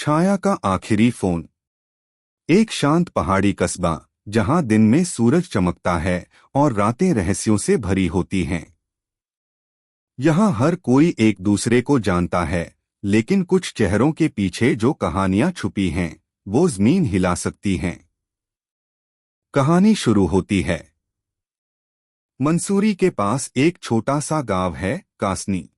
छाया का आखिरी फोन। एक शांत पहाड़ी कस्बा जहां दिन में सूरज चमकता है और रातें रहस्यों से भरी होती हैं। यहां हर कोई एक दूसरे को जानता है, लेकिन कुछ चेहरों के पीछे जो कहानियां छुपी हैं वो जमीन हिला सकती हैं। कहानी शुरू होती है। मंसूरी के पास एक छोटा सा गांव है, कासनी।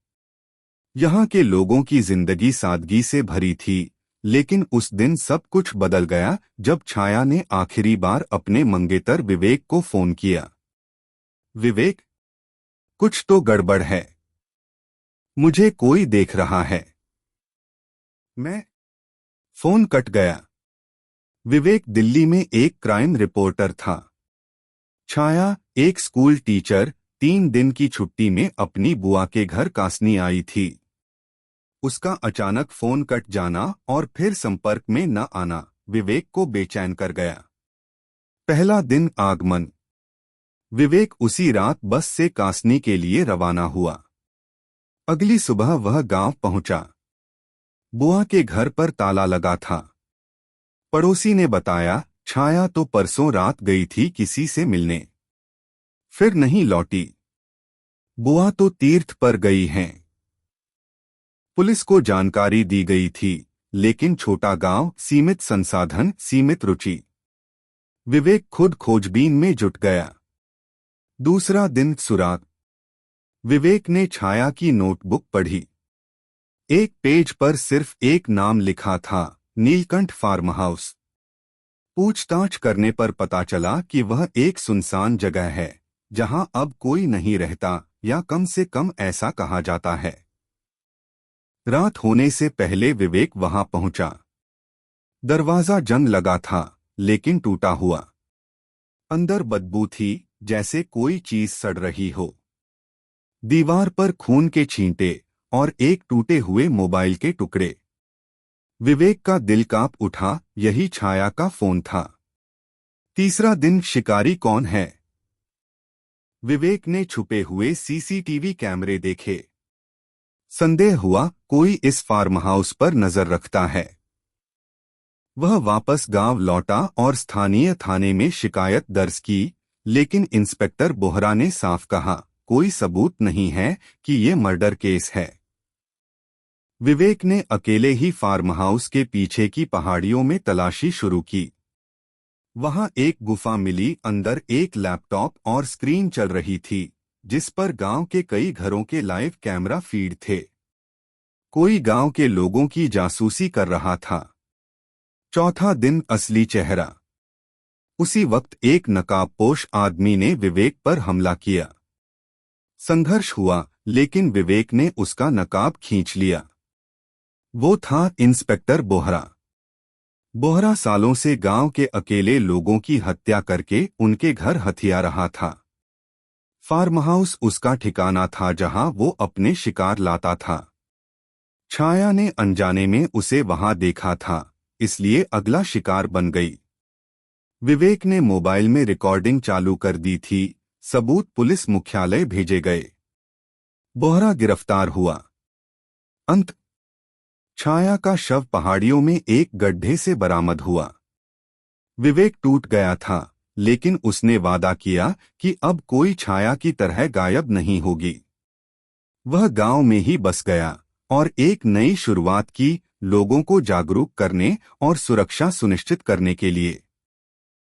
यहाँ के लोगों की जिंदगी सादगी से भरी थी, लेकिन उस दिन सब कुछ बदल गया जब छाया ने आखिरी बार अपने मंगेतर विवेक को फोन किया। विवेक, कुछ तो गड़बड़ है। मुझे कोई देख रहा है। मैं। फोन कट गया। विवेक दिल्ली में एक क्राइम रिपोर्टर था। छाया, एक स्कूल टीचर, 3 दिन की छुट्टी में अपनी बुआ के घर कासनी आई थी। उसका अचानक फोन कट जाना और फिर संपर्क में न आना विवेक को बेचैन कर गया। पहला दिन आगमन। विवेक उसी रात बस से कासनी के लिए रवाना हुआ। अगली सुबह वह गांव पहुंचा। बुआ के घर पर ताला लगा था। पड़ोसी ने बताया, छाया तो परसों रात गई थी किसी से मिलने, फिर नहीं लौटी। बुआ तो तीर्थ पर गई हैं। पुलिस को जानकारी दी गई थी, लेकिन छोटा गांव, सीमित संसाधन, सीमित रुचि। विवेक खुद खोजबीन में जुट गया। दूसरा दिन सुराग। विवेक ने छाया की नोटबुक पढ़ी। एक पेज पर सिर्फ एक नाम लिखा था, नीलकंठ फार्म हाउस। पूछताछ करने पर पता चला कि वह एक सुनसान जगह है जहां अब कोई नहीं रहता, या कम से कम ऐसा कहा जाता है। रात होने से पहले विवेक वहां पहुंचा। दरवाजा जंग लगा था, लेकिन टूटा हुआ। अंदर बदबू थी, जैसे कोई चीज सड़ रही हो। दीवार पर खून के छींटे और एक टूटे हुए मोबाइल के टुकड़े। विवेक का दिल कांप उठा, यही छाया का फोन था। तीसरा दिन, शिकारी कौन है? विवेक ने छुपे हुए सीसीटीवी कैमरे देखे। संदेह हुआ, कोई इस फार्म हाउस पर नजर रखता है। वह वापस गांव लौटा और स्थानीय थाने में शिकायत दर्ज की, लेकिन इंस्पेक्टर बोहरा ने साफ कहा, कोई सबूत नहीं है कि ये मर्डर केस है। विवेक ने अकेले ही फार्म हाउस के पीछे की पहाड़ियों में तलाशी शुरू की। वहां एक गुफा मिली, अंदर एक लैपटॉप और स्क्रीन चल रही थी, जिस पर गांव के कई घरों के लाइव कैमरा फीड थे। कोई गांव के लोगों की जासूसी कर रहा था। चौथा दिन, असली चेहरा। उसी वक्त एक नकाबपोश आदमी ने विवेक पर हमला किया। संघर्ष हुआ, लेकिन विवेक ने उसका नकाब खींच लिया। वो था इंस्पेक्टर बोहरा। बोहरा सालों से गांव के अकेले लोगों की हत्या करके उनके घर हथिया रहा था। फार्म हाउस उसका ठिकाना था जहां वो अपने शिकार लाता था। छाया ने अनजाने में उसे वहां देखा था, इसलिए अगला शिकार बन गई। विवेक ने मोबाइल में रिकॉर्डिंग चालू कर दी थी, सबूत पुलिस मुख्यालय भेजे गए। बोहरा गिरफ्तार हुआ। अंत। छाया का शव पहाड़ियों में एक गड्ढे से बरामद हुआ। विवेक टूट गया था, लेकिन उसने वादा किया कि अब कोई छाया की तरह गायब नहीं होगी। वह गांव में ही बस गया और एक नई शुरुआत की, लोगों को जागरूक करने और सुरक्षा सुनिश्चित करने के लिए।